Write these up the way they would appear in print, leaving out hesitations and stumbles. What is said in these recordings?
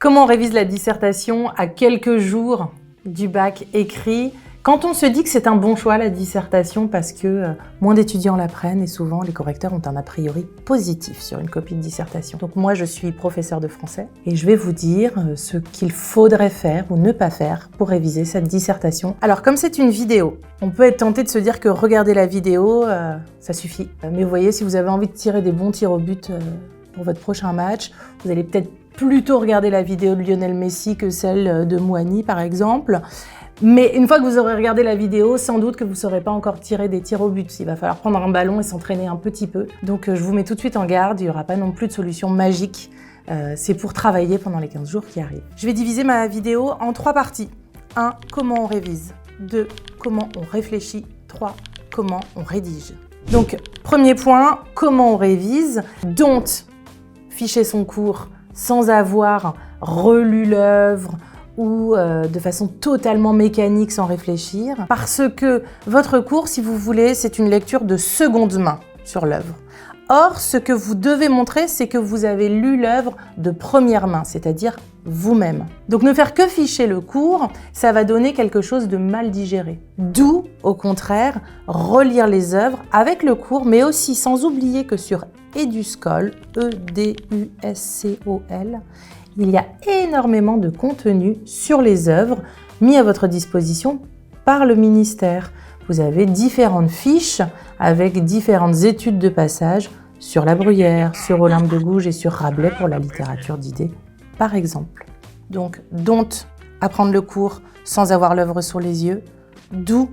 Comment on révise la dissertation à quelques jours du bac écrit? Quand on se dit que c'est un bon choix la dissertation parce que moins d'étudiants la prennent et souvent les correcteurs ont un a priori positif sur une copie de dissertation. Donc moi je suis professeure de français et je vais vous dire ce qu'il faudrait faire ou ne pas faire pour réviser cette dissertation. Alors comme c'est une vidéo, on peut être tenté de se dire que regarder la vidéo, ça suffit. Mais vous voyez, si vous avez envie de tirer des bons tirs au but pour votre prochain match, vous allez peut-être plutôt regarder la vidéo de Lionel Messi que celle de Moigny par exemple. Mais une fois que vous aurez regardé la vidéo, sans doute que vous ne saurez pas encore tirer des tirs au but. Il va falloir prendre un ballon et s'entraîner un petit peu. Donc je vous mets tout de suite en garde, il n'y aura pas non plus de solution magique. C'est pour travailler pendant les 15 jours qui arrivent. Je vais diviser ma vidéo en 3 parties. 1. Comment on révise. 2. Comment on réfléchit. 3. Comment on rédige. Donc premier point, comment on révise. Don't ficher son cours sans avoir relu l'œuvre, ou de façon totalement mécanique sans réfléchir. Parce que votre cours, si vous voulez, c'est une lecture de seconde main sur l'œuvre. Or, ce que vous devez montrer, c'est que vous avez lu l'œuvre de première main, c'est-à-dire vous-même. Donc ne faire que ficher le cours, ça va donner quelque chose de mal digéré. D'où, au contraire, relire les œuvres avec le cours, mais aussi sans oublier que sur Eduscol, E-D-U-S-C-O-L, il y a énormément de contenu sur les œuvres mis à votre disposition par le ministère. Vous avez différentes fiches avec différentes études de passage sur La Bruyère, sur Olympe de Gouges et sur Rabelais pour la littérature d'idées, par exemple. Donc, don't apprendre le cours sans avoir l'œuvre sous les yeux. Do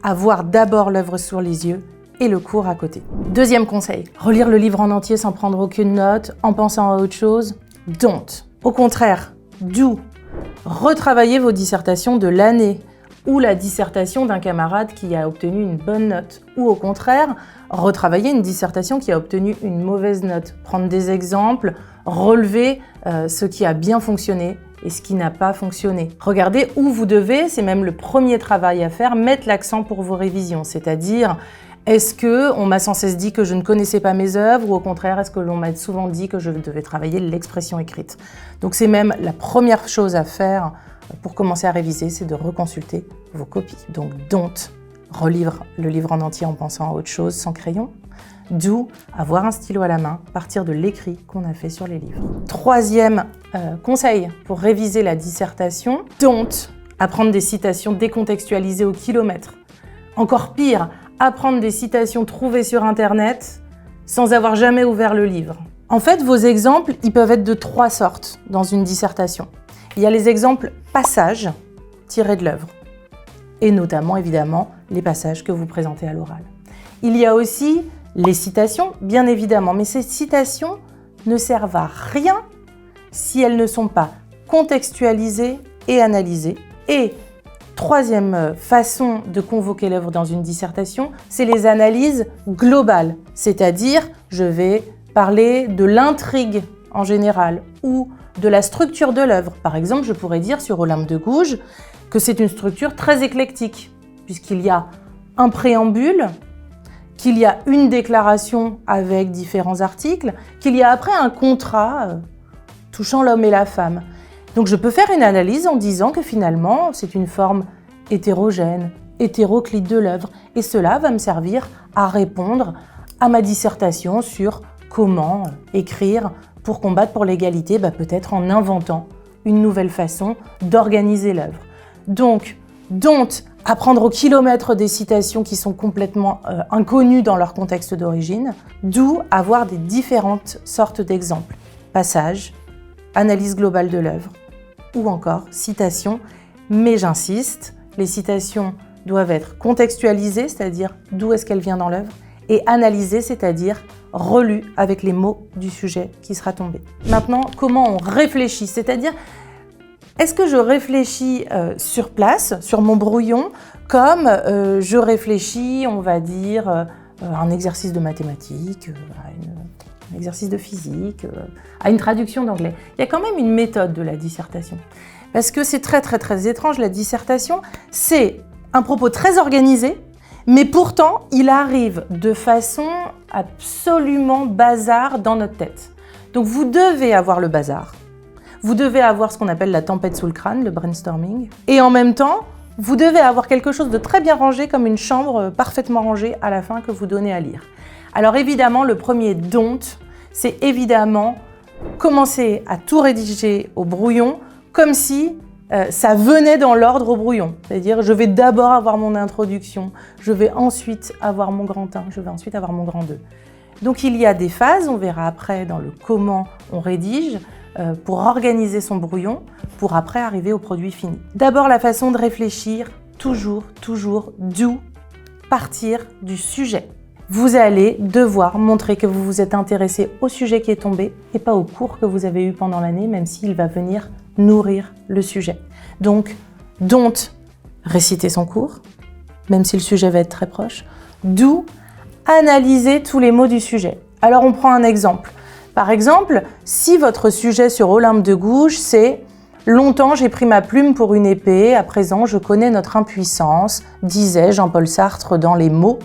avoir d'abord l'œuvre sous les yeux et le cours à côté. Deuxième conseil, relire le livre en entier sans prendre aucune note, en pensant à autre chose. Don't. Au contraire, do. Retravaillez vos dissertations de l'année ou la dissertation d'un camarade qui a obtenu une bonne note. Ou au contraire, retravaillez une dissertation qui a obtenu une mauvaise note. Prendre des exemples, relever ce qui a bien fonctionné et ce qui n'a pas fonctionné. Regardez où vous devez, c'est même le premier travail à faire, mettre l'accent pour vos révisions, c'est-à-dire est-ce qu'on m'a sans cesse dit que je ne connaissais pas mes œuvres ou au contraire, est-ce que l'on m'a souvent dit que je devais travailler l'expression écrite? Donc c'est même la première chose à faire pour commencer à réviser, c'est de reconsulter vos copies. Donc don't relire le livre en entier en pensant à autre chose sans crayon. Do avoir un stylo à la main, partir de l'écrit qu'on a fait sur les livres. Troisième conseil pour réviser la dissertation, don't apprendre des citations décontextualisées au kilomètre. Encore pire, apprendre des citations trouvées sur Internet sans avoir jamais ouvert le livre. En fait, vos exemples, ils peuvent être de 3 sortes dans une dissertation. Il y a les exemples passages tirés de l'œuvre, et notamment, évidemment, les passages que vous présentez à l'oral. Il y a aussi les citations, bien évidemment, mais ces citations ne servent à rien si elles ne sont pas contextualisées et analysées. Et troisième façon de convoquer l'œuvre dans une dissertation, c'est les analyses globales. C'est-à-dire, je vais parler de l'intrigue en général ou de la structure de l'œuvre. Par exemple, je pourrais dire sur Olympe de Gouges que c'est une structure très éclectique, puisqu'il y a un préambule, qu'il y a une déclaration avec différents articles, qu'il y a après un contrat touchant l'homme et la femme. Donc je peux faire une analyse en disant que finalement, c'est une forme hétérogène, hétéroclite de l'œuvre. Et cela va me servir à répondre à ma dissertation sur comment écrire pour combattre pour l'égalité, peut-être en inventant une nouvelle façon d'organiser l'œuvre. Donc, don't apprendre au kilomètre des citations qui sont complètement inconnues dans leur contexte d'origine. Do avoir des différentes sortes d'exemples. Passage, analyse globale de l'œuvre, ou encore citations, mais j'insiste, les citations doivent être contextualisées, c'est-à-dire d'où est-ce qu'elle vient dans l'œuvre, et analysées, c'est-à-dire relues avec les mots du sujet qui sera tombé. Maintenant, comment on réfléchit, c'est-à-dire est-ce que je réfléchis sur place, sur mon brouillon, comme je réfléchis, on va dire, à un exercice de mathématiques, un exercice de physique, à une traduction d'anglais. Il y a quand même une méthode de la dissertation. Parce que c'est très très très étrange, la dissertation, c'est un propos très organisé, mais pourtant, il arrive de façon absolument bazar dans notre tête. Donc vous devez avoir le bazar. Vous devez avoir ce qu'on appelle la tempête sous le crâne, le brainstorming. Et en même temps, vous devez avoir quelque chose de très bien rangé, comme une chambre parfaitement rangée à la fin que vous donnez à lire. Alors évidemment, le premier don't, c'est évidemment commencer à tout rédiger au brouillon, comme si ça venait dans l'ordre au brouillon. C'est-à-dire, je vais d'abord avoir mon introduction, je vais ensuite avoir mon grand 1, je vais ensuite avoir mon grand 2. Donc il y a des phases, on verra après dans le comment on rédige, pour organiser son brouillon, pour après arriver au produit fini. D'abord, la façon de réfléchir, toujours, d'où partir du sujet. Vous allez devoir montrer que vous vous êtes intéressé au sujet qui est tombé et pas au cours que vous avez eu pendant l'année, même s'il va venir nourrir le sujet. Donc, don't réciter son cours, même si le sujet va être très proche. Do analyser tous les mots du sujet. Alors, on prend un exemple. Par exemple, si votre sujet sur Olympe de Gouges, c'est « Longtemps, j'ai pris ma plume pour une épée, à présent, je connais notre impuissance », disait Jean-Paul Sartre dans Les mots.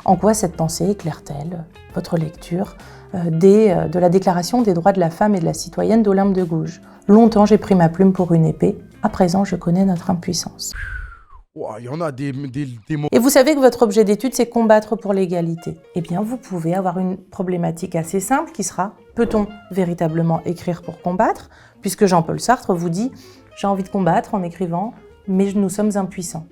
En quoi cette pensée éclaire-t-elle votre lecture de la Déclaration des droits de la femme et de la citoyenne d'Olympe de Gouges ? Longtemps, j'ai pris ma plume pour une épée, à présent, je connais notre impuissance. Il y en a des mots. Et vous savez que votre objet d'étude, c'est combattre pour l'égalité. Eh bien, vous pouvez avoir une problématique assez simple qui sera « Peut-on véritablement écrire pour combattre ?» Puisque Jean-Paul Sartre vous dit « J'ai envie de combattre en écrivant, mais nous sommes impuissants. »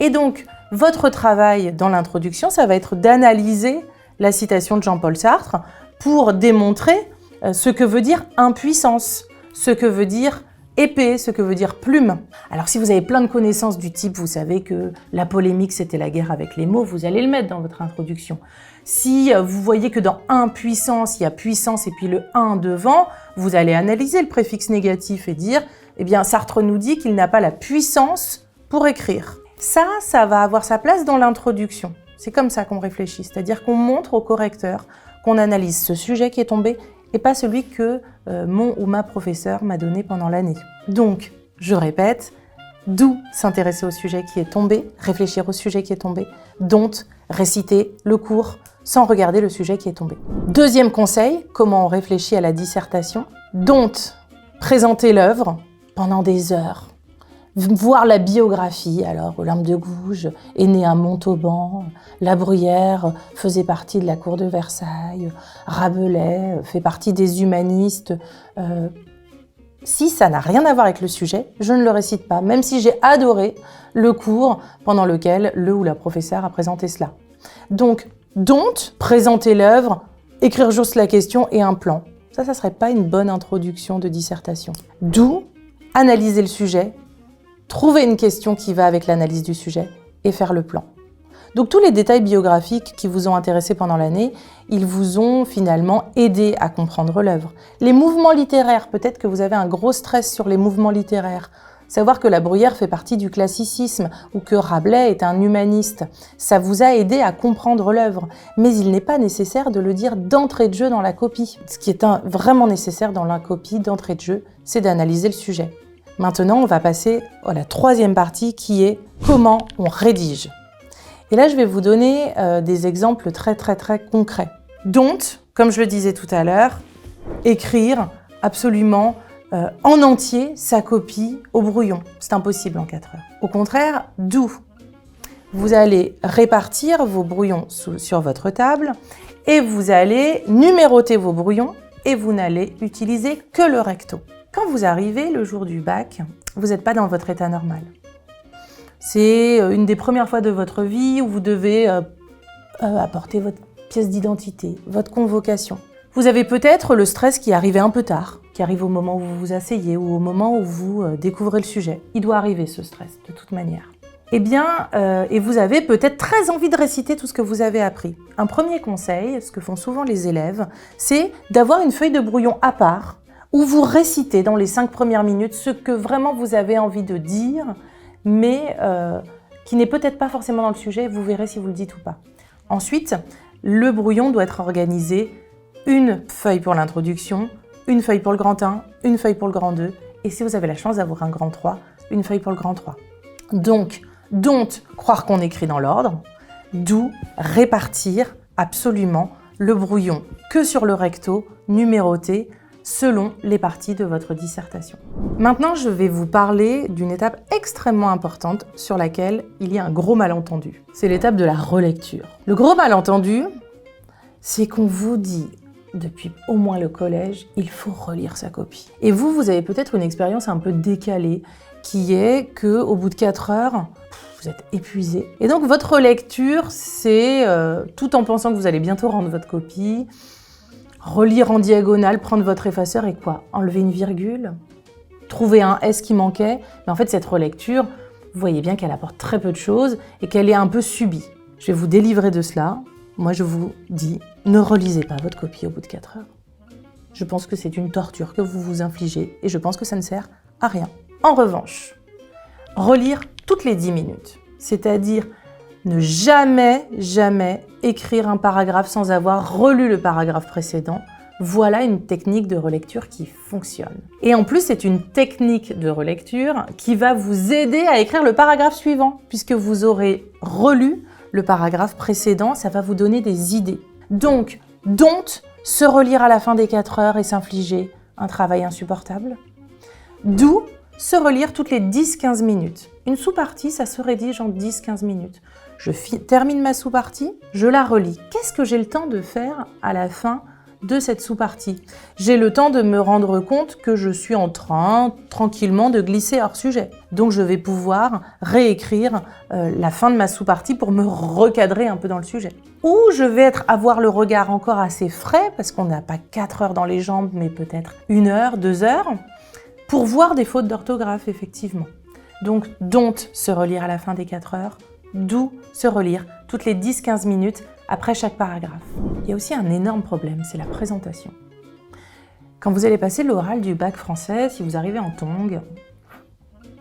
Et donc, votre travail dans l'introduction, ça va être d'analyser la citation de Jean-Paul Sartre pour démontrer ce que veut dire impuissance, ce que veut dire épée, ce que veut dire plume. Alors si vous avez plein de connaissances du type, vous savez que la polémique c'était la guerre avec les mots, vous allez le mettre dans votre introduction. Si vous voyez que dans impuissance, il y a puissance et puis le 1 devant, vous allez analyser le préfixe négatif et dire, eh bien Sartre nous dit qu'il n'a pas la puissance pour écrire. Ça va avoir sa place dans l'introduction. C'est comme ça qu'on réfléchit, c'est-à-dire qu'on montre au correcteur qu'on analyse ce sujet qui est tombé et pas celui que mon ou ma professeur m'a donné pendant l'année. Donc, je répète, d'où s'intéresser au sujet qui est tombé, réfléchir au sujet qui est tombé, don't réciter le cours sans regarder le sujet qui est tombé. Deuxième conseil, comment on réfléchit à la dissertation, don't présenter l'œuvre pendant des heures. Voir la biographie, alors Olympe de Gouges est née à Montauban, La Bruyère faisait partie de la cour de Versailles, Rabelais fait partie des humanistes. Si ça n'a rien à voir avec le sujet, je ne le récite pas, même si j'ai adoré le cours pendant lequel le ou la professeure a présenté cela. Donc, don't présenter l'œuvre, écrire juste la question et un plan. Ça ne serait pas une bonne introduction de dissertation. Do analyser le sujet, trouver une question qui va avec l'analyse du sujet et faire le plan. Donc tous les détails biographiques qui vous ont intéressé pendant l'année, ils vous ont finalement aidé à comprendre l'œuvre. Les mouvements littéraires, peut-être que vous avez un gros stress sur les mouvements littéraires. Savoir que La Bruyère fait partie du classicisme ou que Rabelais est un humaniste, ça vous a aidé à comprendre l'œuvre. Mais il n'est pas nécessaire de le dire d'entrée de jeu dans la copie. Ce qui est vraiment nécessaire dans la copie d'entrée de jeu, c'est d'analyser le sujet. Maintenant, on va passer à la troisième partie qui est comment on rédige. Et là, je vais vous donner des exemples très concrets. Don't, comme je le disais tout à l'heure, écrire absolument en entier sa copie au brouillon. C'est impossible en 4 heures. Au contraire, do. Vous allez répartir vos brouillons sur votre table et vous allez numéroter vos brouillons et vous n'allez utiliser que le recto. Quand vous arrivez le jour du bac, vous n'êtes pas dans votre état normal. C'est une des premières fois de votre vie où vous devez apporter votre pièce d'identité, votre convocation. Vous avez peut-être le stress qui est arrivé un peu tard, qui arrive au moment où vous vous asseyez ou au moment où vous découvrez le sujet. Il doit arriver ce stress, de toute manière. Eh bien, et vous avez peut-être très envie de réciter tout ce que vous avez appris. Un premier conseil, ce que font souvent les élèves, c'est d'avoir une feuille de brouillon à part, où vous récitez dans les 5 premières minutes ce que vraiment vous avez envie de dire, mais qui n'est peut-être pas forcément dans le sujet, vous verrez si vous le dites ou pas. Ensuite, le brouillon doit être organisé, une feuille pour l'introduction, une feuille pour le grand 1, une feuille pour le grand 2, et si vous avez la chance d'avoir un grand 3, une feuille pour le grand 3. Donc, don't croire qu'on écrit dans l'ordre, do répartir absolument le brouillon que sur le recto, numéroté, selon les parties de votre dissertation. Maintenant, je vais vous parler d'une étape extrêmement importante sur laquelle il y a un gros malentendu. C'est l'étape de la relecture. Le gros malentendu, c'est qu'on vous dit depuis au moins le collège, il faut relire sa copie. Et vous avez peut-être une expérience un peu décalée qui est qu'au bout de 4 heures, vous êtes épuisé. Et donc votre relecture, c'est tout en pensant que vous allez bientôt rendre votre copie, relire en diagonale, prendre votre effaceur et quoi? Enlever une virgule? Trouver un S qui manquait? Mais en fait, cette relecture, vous voyez bien qu'elle apporte très peu de choses et qu'elle est un peu subie. Je vais vous délivrer de cela. Moi, je vous dis, ne relisez pas votre copie au bout de 4 heures. Je pense que c'est une torture que vous vous infligez et je pense que ça ne sert à rien. En revanche, relire toutes les 10 minutes, c'est-à-dire ne jamais écrire un paragraphe sans avoir relu le paragraphe précédent, voilà une technique de relecture qui fonctionne. Et en plus, c'est une technique de relecture qui va vous aider à écrire le paragraphe suivant, puisque vous aurez relu le paragraphe précédent, ça va vous donner des idées. Donc, don't se relire à la fin des 4 heures et s'infliger un travail insupportable. Do se relire toutes les 10-15 minutes. Une sous-partie, ça se rédige en 10-15 minutes. Je termine ma sous-partie, je la relis. Qu'est-ce que j'ai le temps de faire à la fin de cette sous-partie? J'ai le temps de me rendre compte que je suis en train, tranquillement, de glisser hors sujet. Donc je vais pouvoir réécrire la fin de ma sous-partie pour me recadrer un peu dans le sujet. Ou je vais avoir le regard encore assez frais, parce qu'on n'a pas 4 heures dans les jambes, mais peut-être 1 heure, 2 heures, pour voir des fautes d'orthographe, effectivement. Donc, don't se relire à la fin des 4 heures, do se relire toutes les 10-15 minutes après chaque paragraphe. Il y a aussi un énorme problème, c'est la présentation. Quand vous allez passer l'oral du bac français, si vous arrivez en tongs,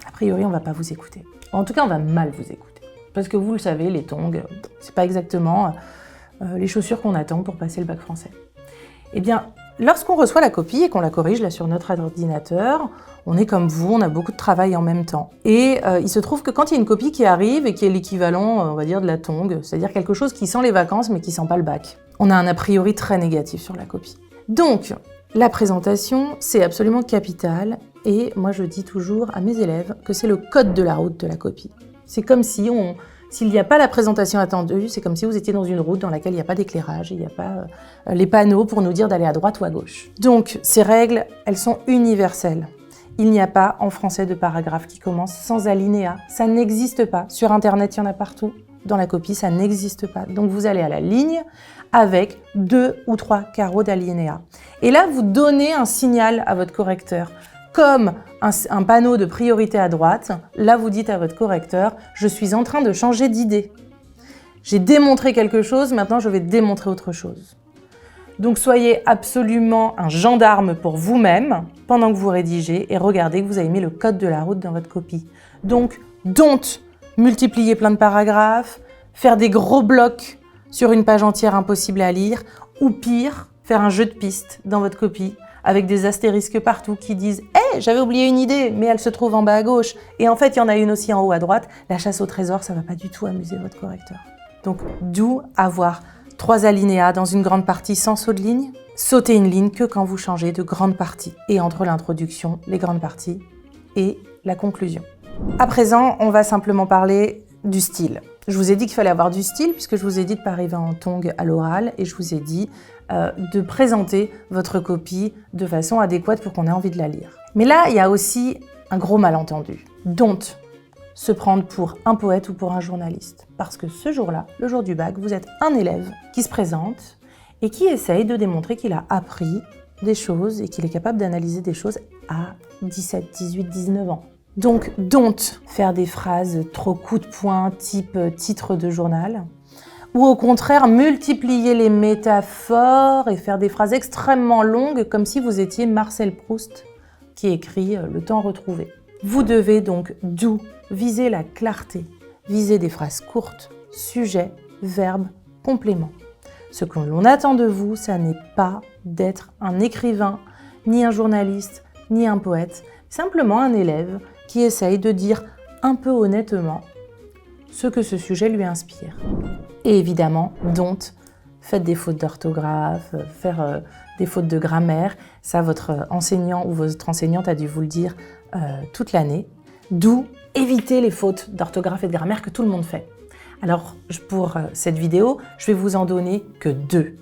a priori, on ne va pas vous écouter. En tout cas, on va mal vous écouter. Parce que vous le savez, les tongs, c'est pas exactement les chaussures qu'on attend pour passer le bac français. Eh bien, lorsqu'on reçoit la copie et qu'on la corrige là sur notre ordinateur, on est comme vous, on a beaucoup de travail en même temps. Et il se trouve que quand il y a une copie qui arrive et qui est l'équivalent, on va dire, de la tongue, c'est-à-dire quelque chose qui sent les vacances mais qui sent pas le bac, on a un a priori très négatif sur la copie. Donc, la présentation, c'est absolument capital et moi je dis toujours à mes élèves que c'est le code de la route de la copie. C'est comme si s'il n'y a pas la présentation attendue, c'est comme si vous étiez dans une route dans laquelle il n'y a pas d'éclairage, il n'y a pas les panneaux pour nous dire d'aller à droite ou à gauche. Donc, ces règles, elles sont universelles. Il n'y a pas en français de paragraphe qui commence sans alinéa. Ça n'existe pas. Sur Internet, il y en a partout. Dans la copie, ça n'existe pas. Donc, vous allez à la ligne avec 2 ou 3 carreaux d'alinéa. Et là, vous donnez un signal à votre correcteur. Comme un panneau de priorité à droite, là vous dites à votre correcteur « Je suis en train de changer d'idée. J'ai démontré quelque chose, maintenant je vais démontrer autre chose. » Donc soyez absolument un gendarme pour vous-même pendant que vous rédigez et regardez que vous avez mis le code de la route dans votre copie. Donc, don't multiplier plein de paragraphes, faire des gros blocs sur une page entière impossible à lire, ou pire, faire un jeu de pistes dans votre copie avec des astérisques partout qui disent « Hey, j'avais oublié une idée, mais elle se trouve en bas à gauche. » Et en fait, il y en a une aussi en haut à droite. La chasse au trésor, ça ne va pas du tout amuser votre correcteur. Donc, d'où avoir 3 alinéas dans une grande partie sans saut de ligne. Sautez une ligne que quand vous changez de grande partie. Et entre l'introduction, les grandes parties et la conclusion. À présent, on va simplement parler du style. Je vous ai dit qu'il fallait avoir du style puisque je vous ai dit de ne pas arriver en tongs à l'oral et je vous ai dit de présenter votre copie de façon adéquate pour qu'on ait envie de la lire. Mais là, il y a aussi un gros malentendu. Don't se prendre pour un poète ou pour un journaliste. Parce que ce jour-là, le jour du bac, vous êtes un élève qui se présente et qui essaye de démontrer qu'il a appris des choses et qu'il est capable d'analyser des choses à 17, 18, 19 ans. Donc, don't faire des phrases trop coup de poing, type titre de journal, ou au contraire, multiplier les métaphores et faire des phrases extrêmement longues comme si vous étiez Marcel Proust qui écrit « Le temps retrouvé ». Vous devez donc viser la clarté, viser des phrases courtes, sujet, verbe, complément. Ce que l'on attend de vous, ça n'est pas d'être un écrivain, ni un journaliste, ni un poète, simplement un élève qui essaye de dire un peu honnêtement ce que ce sujet lui inspire. Et évidemment, don't faites des fautes d'orthographe, faire des fautes de grammaire. Ça, votre enseignant ou votre enseignante a dû vous le dire toute l'année. D'où éviter les fautes d'orthographe et de grammaire que tout le monde fait. Alors, pour cette vidéo, je vais vous en donner que 2.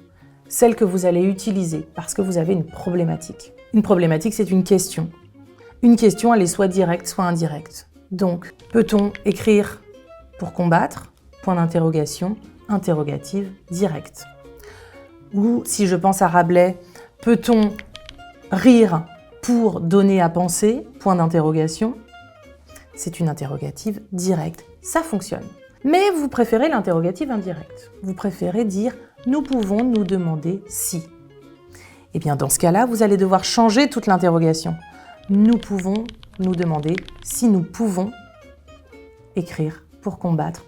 Celles que vous allez utiliser parce que vous avez une problématique. Une problématique, c'est une question. Une question, elle est soit directe, soit indirecte. Donc, peut-on écrire pour combattre? Point d'interrogation, interrogative, directe. Ou, si je pense à Rabelais, peut-on rire pour donner à penser? Point d'interrogation. C'est une interrogative directe. Ça fonctionne. Mais vous préférez l'interrogative indirecte. Vous préférez dire « nous pouvons nous demander si ». Eh bien, dans ce cas-là, vous allez devoir changer toute l'interrogation. Nous pouvons nous demander si nous pouvons écrire pour combattre.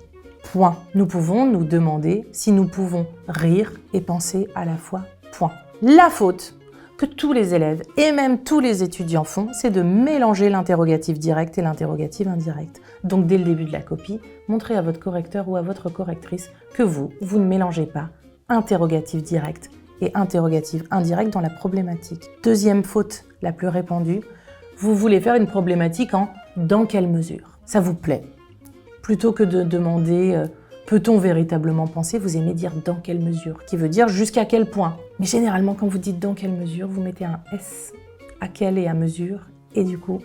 Point. Nous pouvons nous demander si nous pouvons rire et penser à la fois. Point. La faute que tous les élèves et même tous les étudiants font, c'est de mélanger l'interrogative directe et l'interrogative indirecte. Donc dès le début de la copie, montrez à votre correcteur ou à votre correctrice que vous ne mélangez pas interrogative directe et interrogative indirecte dans la problématique. Deuxième faute la plus répandue, vous voulez faire une problématique en « dans quelle mesure ?» Ça vous plaît. Plutôt que de demander peut-on véritablement penser, vous aimez dire « dans quelle mesure ?» qui veut dire « jusqu'à quel point ?» Mais généralement, quand vous dites « dans quelle mesure », vous mettez un « S » à quelle et à mesure, et du coup,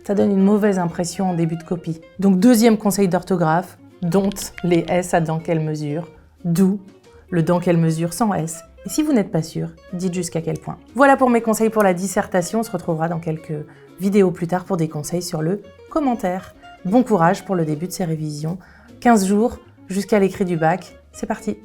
ça donne une mauvaise impression en début de copie. Donc, deuxième conseil d'orthographe, don't les S à « dans quelle mesure », d'où le « dans quelle mesure » sans S. Et si vous n'êtes pas sûr, dites jusqu'à quel point. Voilà pour mes conseils pour la dissertation. On se retrouvera dans quelques vidéos plus tard pour des conseils sur le commentaire. Bon courage pour le début de ces révisions. 15 jours jusqu'à l'écrit du bac. C'est parti!